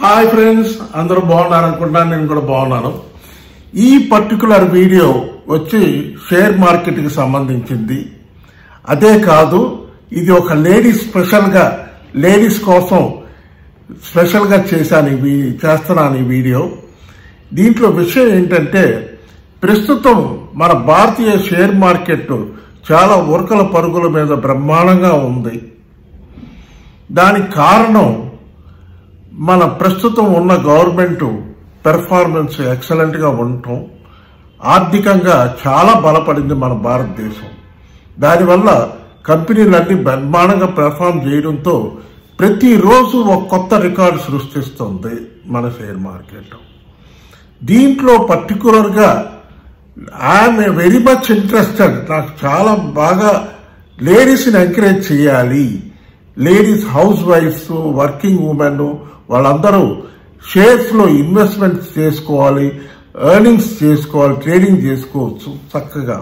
Hi friends, అందరూ బాగున్నారు అనుకుంటున్నాను. నేను కూడా బాగున్నాను. ఈ పర్టికులర్ వీడియో వచ్చి షేర్ మార్కెట్ కి సంబంధించింది. అదే కాదు, ఇది ఒక లేడీస్ కోసం స్పెషల్ గా చేస్తున్నాను ఈ వీడియో. దీంట్లో విషయం ఏంటంటే, ప్రస్తుతం మన భారతీయ షేర్ మార్కెట్ చాలా ఉరకల పరుగుల మీద బ్రహ్మాండంగా ఉంది. దానికి కారణం మన ప్రస్తుతం ఉన్న గవర్నమెంట్ పెర్ఫార్మెన్స్ ఎక్సలెంట్ గా ఉండటం, ఆర్థికంగా చాలా బలపడింది మన భారతదేశం. దానివల్ల కంపెనీలన్నీ బ్రహ్మాండంగా పెర్ఫార్మ్ చేయడంతో ప్రతిరోజు ఒక కొత్త రికార్డు సృష్టిస్తుంది మన షేర్ మార్కెట్. దీంట్లో పర్టికులర్ గా ఐఎమ్ వెరీ మచ్ ఇంట్రెస్టెడ్. నాకు చాలా బాగా లేడీస్ని ఎంకరేజ్ చేయాలి. Ladies, house wives, working women వాళ్ళందరూ షేర్స్ లో ఇన్వెస్ట్మెంట్ చేసుకోవాలి, ఎర్నింగ్స్ చేసుకోవాలి, ట్రేడింగ్ చేసుకోవచ్చు చక్కగా.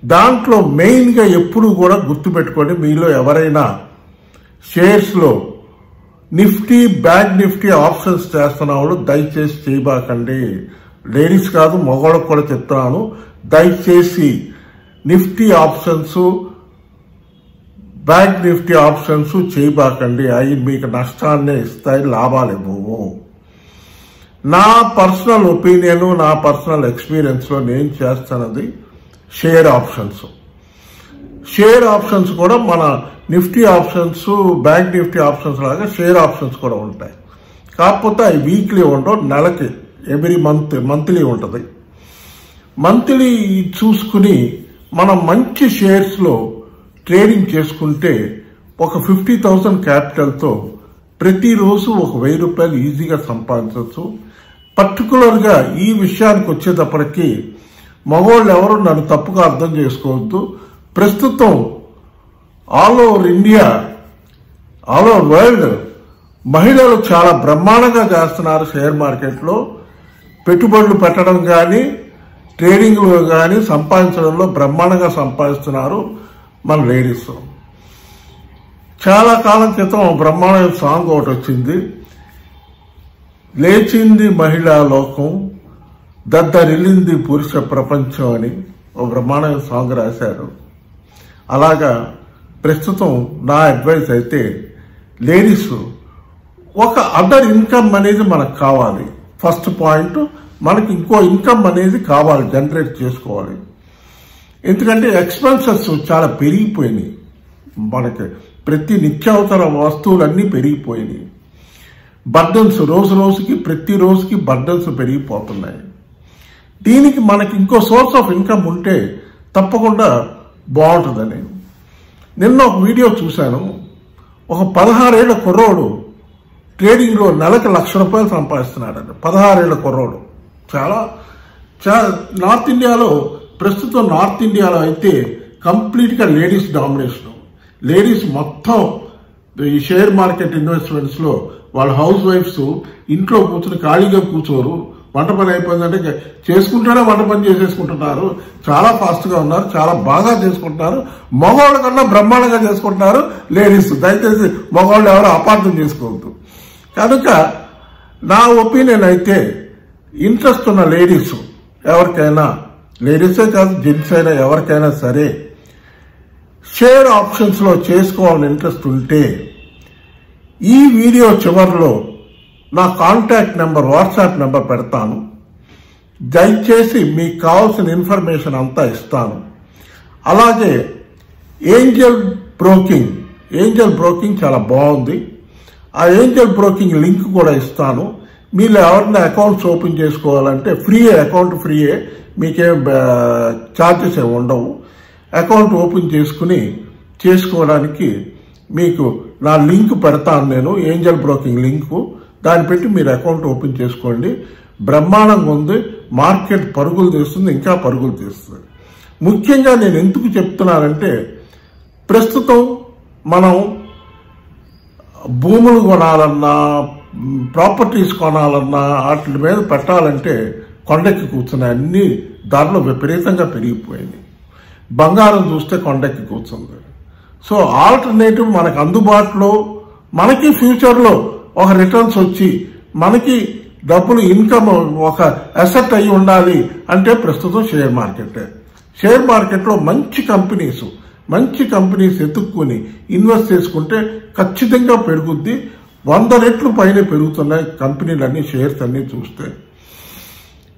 దాంట్లో మెయిన్ గా ఎప్పుడు కూడా గుర్తుపెట్టుకోండి, మీలో ఎవరైనా షేర్స్ లో నిఫ్టీ, బ్యాంక్ నిఫ్టీ ఆప్షన్స్ చేస్తున్న వాళ్ళు దయచేసి చేయబాకండి. లేడీస్ కాదు, మగవాళ్ళకు కూడా చెప్తున్నాను, దయచేసి Nifty options, bank Nifty options చేయబాకండి. అవి మీకు నష్టాన్నే ఇస్తాయి, లాభాలు ఇవ్వవు. నా పర్సనల్ ఒపీనియన్, నా పర్సనల్ ఎక్స్పీరియన్స్ లో నేను చేస్తున్నది షేర్ ఆప్షన్స్. షేర్ ఆప్షన్స్ కూడా మన Nifty options, bank Nifty options లాగా షేర్ ఆప్షన్స్ కూడా ఉంటాయి. కాకపోతే అవి వీక్లీ ఉండవు, నెలకి ఎవ్రీ మంత్లీ ఉంటుంది. మంత్లీ చూసుకుని మనం మంచి షేర్స్ లో ట్రేడింగ్ చేసుకుంటే ఒక 50,000 క్యాపిటల్తో ప్రతిరోజు ఒక 1,000 రూపాయలు ఈజీగా సంపాదించవచ్చు. పర్టికులర్ గా ఈ విషయానికి వచ్చేటప్పటికి మగవాళ్ళు ఎవరు నన్ను తప్పుగా అర్థం చేసుకోవద్దు. ప్రస్తుతం all over India, all over world మహిళలు చాలా బ్రహ్మాండంగా చేస్తున్నారు. షేర్ మార్కెట్లో పెట్టుబడులు పెట్టడం కానీ, ట్రేడింగ్ లో కానీ సంపాదించడంలో బ్రహ్మాండంగా సంపాదిస్తున్నారు మన లేడీస్. చాలా కాలం క్రితం బ్రహ్మాండమైన సాంగ్ ఒకటి వచ్చింది, లేచింది మహిళా లోకం, దద్దరిల్లింది పురుష ప్రపంచం అని ఒక బ్రహ్మాండమైన సాంగ్ రాశారు. అలాగా ప్రస్తుతం నా అడ్వైస్ అయితే, లేడీస్ ఒక అదర్ ఇన్కమ్ అనేది మనకు కావాలి. ఫస్ట్ పాయింట్, మనకి ఇంకో ఇన్కమ్ అనేది కావాలి, జనరేట్ చేసుకోవాలి. ఎందుకంటే ఎక్స్పెన్సెస్ చాలా పెరిగిపోయినాయి. మనకి ప్రతి నిత్యావసర వస్తువులన్నీ పెరిగిపోయినాయి. బర్డన్స్ ప్రతి రోజుకి బర్డన్స్ పెరిగిపోతున్నాయి. దీనికి మనకి ఇంకో సోర్స్ ఆఫ్ ఇన్కమ్ ఉంటే తప్పకుండా బాగుంటుందని. నిన్న ఒక వీడియో చూశాను. ఒక 16 ఏళ్ల కుర్రోడు ట్రేడింగ్ లో నెలకు ₹1,00,000 సంపాదిస్తున్నాడండి. 16 ఏళ్ల కుర్రోడు. చాలా నార్త్ ఇండియాలో, ప్రస్తుతం నార్త్ ఇండియాలో అయితే కంప్లీట్ గా లేడీస్ డామినేషన్. లేడీస్ మొత్తం ఈ షేర్ మార్కెట్ ఇన్వెస్ట్మెంట్స్ లో వాళ్ళ హౌస్ వైఫ్స్ ఇంట్లో కూర్చుని ఖాళీగా కూర్చోరు. వంట పని అయిపోయిందంటే చేసుకుంటూనే వంట పని చేసేసుకుంటున్నారు. చాలా ఫాస్ట్ గా ఉన్నారు, చాలా బాగా చేసుకుంటున్నారు. మగవాళ్ళ కన్నా బ్రహ్మాండంగా చేసుకుంటున్నారు లేడీస్. దయచేసి మగవాళ్ళు ఎవరు అపార్థం చేసుకోవద్దు. కనుక నా ఒపీనియన్ అయితే, ఇంట్రెస్ట్ ఉన్న లేడీస్ ఎవరికైనా, లేడీసే కాదు జెంట్స్ అయినా ఎవరికైనా సరే, షేర్ ఆప్షన్స్ లో చేసుకోవాలని ఇంట్రెస్ట్ ఉంటే ఈ వీడియో చివరిలో నా కాంటాక్ట్ నెంబర్, వాట్సాప్ నెంబర్ పెడతాను. దయచేసి మీకు కావాల్సిన ఇన్ఫర్మేషన్ అంతా ఇస్తాను. అలాగే ఏంజల్ బ్రోకింగ్ చాలా బాగుంది. ఆ ఏంజల్ బ్రోకింగ్ లింక్ కూడా ఇస్తాను. మీరు ఎవరైనా అకౌంట్స్ ఓపెన్ చేసుకోవాలంటే అకౌంట్ ఫ్రీయే, మీకేం ఛార్జెస్ ఏమి ఉండవు. అకౌంట్ ఓపెన్ చేసుకోవడానికి మీకు నా లింక్ పెడతాను నేను, ఏంజల్ బ్రోకింగ్ లింకు. దాన్ని పెట్టి మీరు అకౌంట్ ఓపెన్ చేసుకోండి. బ్రహ్మాండంగా ఉంది. మార్కెట్ పరుగులు తీస్తుంది, ఇంకా పరుగులు తీస్తుంది. ముఖ్యంగా నేను ఎందుకు చెప్తున్నానంటే, ప్రస్తుతం మనం భూములు కొనాలన్నా, ప్రాపర్టీస్ కొనాలన్నా, వాటి మీద పెట్టాలంటే కొండెక్కి కూర్చున్నాయి. అన్ని ధరలు విపరీతంగా పెరిగిపోయింది. బంగారం చూస్తే కొండెక్కి కూర్చుంది. సో ఆల్టర్నేటివ్ మనకు అందుబాటులో, మనకి ఫ్యూచర్లో ఒక రిటర్న్స్ వచ్చి మనకి డబ్బులు ఇన్కమ్ ఒక అసెట్ అయి ఉండాలి అంటే ప్రస్తుతం షేర్ మార్కెట్. షేర్ మార్కెట్లో మంచి కంపెనీస్ ఎత్తుక్కుని ఇన్వెస్ట్ చేసుకుంటే ఖచ్చితంగా పెరుగుద్ది. 100 రెట్లు పైన పెరుగుతున్నాయి కంపెనీలన్నీ, షేర్స్ అన్ని చూస్తే.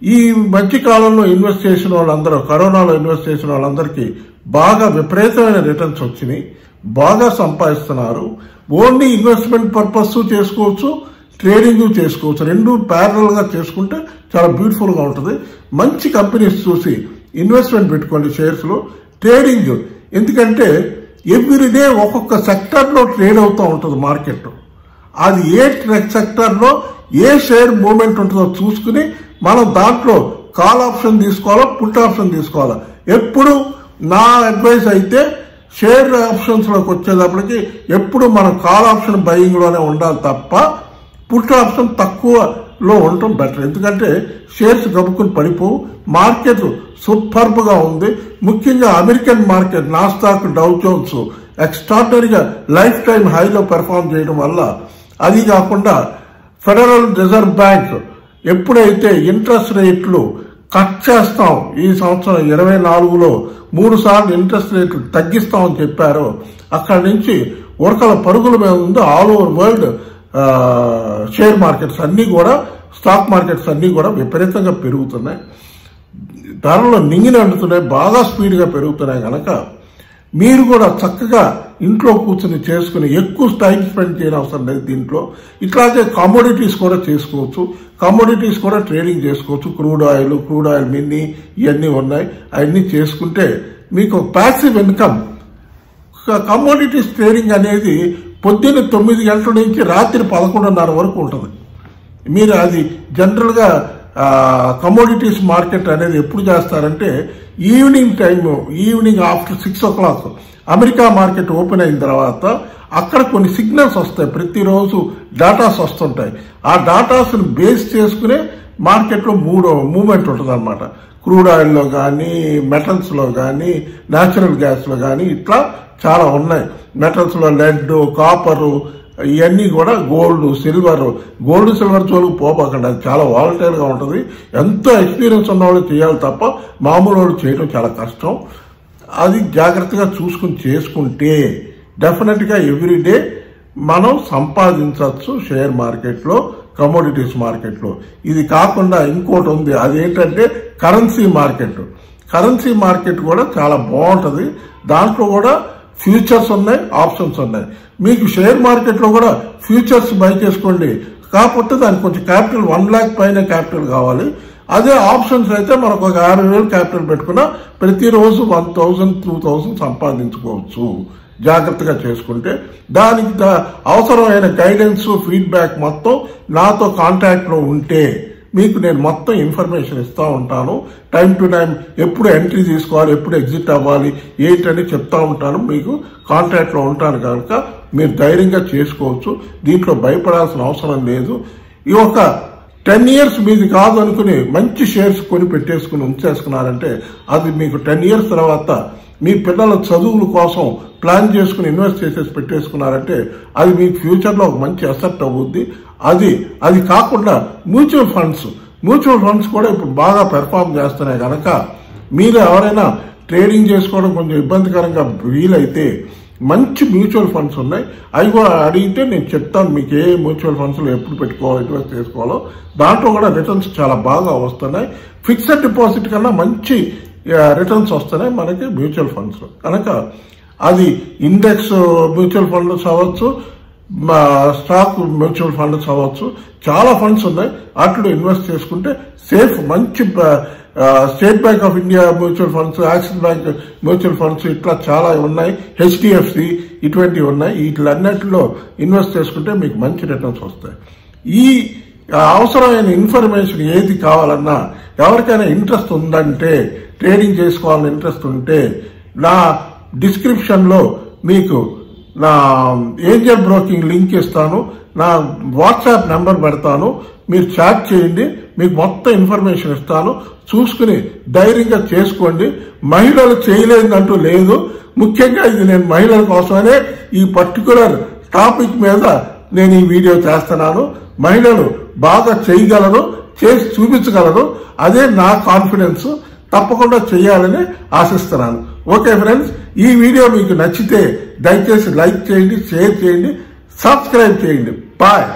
ఈ మధ్య కాలంలో ఇన్వెస్ట్ చేసిన వాళ్ళందరూ, కరోనాలో ఇన్వెస్ట్ చేసిన వాళ్ళందరికీ బాగా విపరీతమైన రిటర్న్స్ వచ్చినాయి, బాగా సంపాదిస్తున్నారు. ఓన్లీ ఇన్వెస్ట్మెంట్ పర్పస్ చేసుకోవచ్చు, ట్రేడింగ్ చేసుకోవచ్చు. రెండు ప్యారల్ గా చేసుకుంటే చాలా బ్యూటిఫుల్ గా ఉంటుంది. మంచి కంపెనీస్ చూసి ఇన్వెస్ట్మెంట్ పెట్టుకోండి షేర్స్ లో. ట్రేడింగ్ ఎందుకంటే ఎవ్రీడే ఒక్కొక్క సెక్టర్ లో ట్రేడ్ అవుతూ ఉంటుంది మార్కెట్. అది ఏ సెక్టర్ లో ఏ షేర్ మూవ్మెంట్ ఉంటుందో చూసుకుని మనం దాంట్లో కాల్ ఆప్షన్ తీసుకోవాలా, పుట్ ఆప్షన్ తీసుకోవాలా. ఎప్పుడు నా అడ్వైస్ అయితే షేర్ ఆప్షన్స్ లోకి వచ్చేటప్పటికి ఎప్పుడు మనం కాల్ ఆప్షన్ బయింగ్ లోనే ఉండాలి తప్ప పుట్ ఆప్షన్ తక్కువలో ఉండటం బెటర్. ఎందుకంటే షేర్స్ గబుక్కుని పడిపోవు. మార్కెట్ సూపర్బ్ గా ఉంది. ముఖ్యంగా American market Nasdaq, Dow Jones ఎక్స్ట్రాడినరీగా లైఫ్ టైం హైలో పెర్ఫార్మ్ చేయడం వల్ల, అది కాకుండా ఫెడరల్ రిజర్వ్ బ్యాంక్ ఎప్పుడైతే ఇంట్రెస్ట్ రేట్లు కట్ చేస్తాం, ఈ సంవత్సరం 24లో 3 సార్లు ఇంట్రెస్ట్ రేట్లు తగ్గిస్తామని చెప్పారో అక్కడి నుంచి ఉరకల పరుగుల మీద ఉంది. All over world share markets అన్ని కూడా, స్టాక్ మార్కెట్స్ అన్ని కూడా విపరీతంగా పెరుగుతున్నాయి. ధరలు నింగినంటున్నాయి, బాగా స్పీడ్గా పెరుగుతున్నాయి. కనుక మీరు కూడా చక్కగా ఇంట్లో కూర్చొని చేసుకుని ఎక్కువ టైం స్పెండ్ చేయని అవసరం లేదు దీంట్లో. ఇట్లాగే కమోడిటీస్ కూడా చేసుకోవచ్చు, కమోడిటీస్ కూడా ట్రేడింగ్ చేసుకోవచ్చు. క్రూడ్ ఆయిల్ మిన్నీ ఇవన్నీ ఉన్నాయి. అవన్నీ చేసుకుంటే మీకు ప్యాసివ్ ఇన్కమ్. కమోడిటీస్ ట్రేడింగ్ అనేది పొద్దున్న 9 గంటల నుంచి రాత్రి 11:30 వరకు ఉంటుంది. మీరు అది జనరల్ గా కమోడిటీస్ మార్కెట్ అనేది ఎప్పుడు చేస్తారంటే evening after 6 o'clock America market open అయిన తర్వాత అక్కడ కొన్ని సిగ్నల్స్ వస్తాయి. ప్రతిరోజు డాటాస్ వస్తుంటాయి. ఆ డాటాస్ బేస్ చేసుకునే మార్కెట్లో మూవ్మెంట్ ఉంటుంది అనమాట. క్రూడ్ ఆయిల్లో కానీ, మెటల్స్ లో కానీ, న్యాచురల్ గ్యాస్ లో కానీ ఇట్లా చాలా ఉన్నాయి. మెటల్స్ లో లెడ్, కాపరు ఇవన్నీ కూడా, గోల్డ్ సిల్వర్ జోలికి పోపకండి. అది చాలా వాలటైల్ గా ఉంటుంది. ఎంతో ఎక్స్పీరియన్స్ ఉన్న వాళ్ళు చేయాలి తప్ప మామూలు వాళ్ళు చేయడం చాలా కష్టం. అది జాగ్రత్తగా చూసుకుని చేసుకుంటే డెఫినెట్ గా ఎవ్రీడే మనం సంపాదించవచ్చు షేర్ మార్కెట్ లో, కమోడిటీస్ మార్కెట్ లో. ఇది కాకుండా ఇంకోటి ఉంది, అదేంటంటే కరెన్సీ మార్కెట్ కూడా చాలా బాగుంటది. దాంట్లో కూడా ఫ్యూచర్స్ ఉన్నాయి, ఆప్షన్స్ ఉన్నాయి. మీకు షేర్ మార్కెట్ లో కూడా ఫ్యూచర్స్ బై చేసుకోండి. కాకపోతే దానికి కొంచెం క్యాపిటల్ 1 lakh పైన క్యాపిటల్ కావాలి. అదే ఆప్షన్స్ అయితే మనకు ఒక 50,000 క్యాపిటల్ పెట్టుకున్నా ప్రతిరోజు 1,000, 2,000 సంపాదించుకోవచ్చు జాగ్రత్తగా చేసుకుంటే. దానికి అవసరమైన గైడెన్స్, ఫీడ్బ్యాక్ మొత్తం నాతో కాంటాక్ట్ లో ఉంటే మీకు నేను మొత్తం ఇన్ఫర్మేషన్ ఇస్తూ ఉంటాను. టైం టు టైం ఎప్పుడు ఎంట్రీ తీసుకోవాలి, ఎప్పుడు ఎగ్జిట్ అవ్వాలి ఏంటని చెప్తా ఉంటాను. మీకు కాంటాక్ట్ లో ఉంటాను కనుక మీరు ధైర్యంగా చేసుకోవచ్చు. దీంట్లో భయపడాల్సిన అవసరం లేదు. ఈ ఒక 10 years మీది కాదు అనుకుని మంచి షేర్స్ కొని పెట్టేసుకుని ఉంచేసుకున్నారంటే అది మీకు 10 years తర్వాత మీ పిల్లల చదువుల కోసం ప్లాన్ చేసుకుని ఇన్వెస్ట్ చేసేసి పెట్టేసుకున్నారంటే అది మీకు ఫ్యూచర్ లో ఒక మంచి అసెట్ అవుద్ది. అది కాకుండా మ్యూచువల్ ఫండ్స్ కూడా ఇప్పుడు బాగా పెర్ఫార్మ్ చేస్తున్నాయి. కనుక మీరు ఎవరైనా ట్రేడింగ్ చేసుకోవడం కొంచెం ఇబ్బందికరంగా వీలైతే మంచి మ్యూచువల్ ఫండ్స్ ఉన్నాయి. అవి కూడా అడిగితే నేను చెప్తాను మీకు ఏ మ్యూచువల్ ఫండ్స్ లో ఎప్పుడు పెట్టుకోవాలో, ఇన్వెస్ట్ చేసుకోవాలో. దాంట్లో కూడా రిటర్న్స్ చాలా బాగా వస్తున్నాయి. ఫిక్స్డ్ డిపాజిట్ కన్నా మంచి రిటర్న్స్ వస్తున్నాయి మనకి మ్యూచువల్ ఫండ్స్ లో. కనుక అది ఇండెక్స్ మ్యూచువల్ ఫండ్స్ అవ్వచ్చు, స్టాక్ మ్యూచువల్ ఫండ్స్ అవ్వచ్చు, చాలా ఫండ్స్ ఉన్నాయి. వాటిలో ఇన్వెస్ట్ చేసుకుంటే సేఫ్. మంచి state bank of India mutual funds, axis bank mutual funds ఇట్లా చాలా ఉన్నాయి. హెచ్డిఎఫ్సి ఇటువంటివి ఉన్నాయి. వీటిలన్నిటిలో ఇన్వెస్ట్ చేసుకుంటే మీకు మంచి రిటర్న్స్ వస్తాయి. ఈ అవసరమైన ఇన్ఫర్మేషన్ ఏది కావాలన్నా, ఎవరికైనా ఇంట్రెస్ట్ ఉందంటే, ట్రేడింగ్ చేసుకోవాలని ఇంట్రెస్ట్ ఉంటే నా డిస్క్రిప్షన్ లో మీకు నా ఏంజల్ బ్రోకింగ్ లింక్ ఇస్తాను, నా వాట్సాప్ నెంబర్ పెడతాను. మీరు చాట్ చేయండి, మీకు మొత్తం ఇన్ఫర్మేషన్ ఇస్తాను. చూసుకుని ధైర్యంగా చేసుకోండి. మహిళలు చేయలేదంటూ లేదు. ముఖ్యంగా ఇది నేను మహిళల కోసమనే ఈ పర్టికులర్ టాపిక్ మీద నేను ఈ వీడియో చేస్తున్నాను. మహిళలు బాగా చేయగలరు, చేసి చూపించగలరు. అదే నా కాన్ఫిడెన్స్. తప్పకుండా చేయాలని ఆశిస్తున్నాను. ఓకే ఫ్రెండ్స్, ఈ వీడియో మీకు నచ్చితే దయచేసి లైక్ చేయండి, షేర్ చేయండి, సబ్స్క్రైబ్ చేయండి. బాయ్.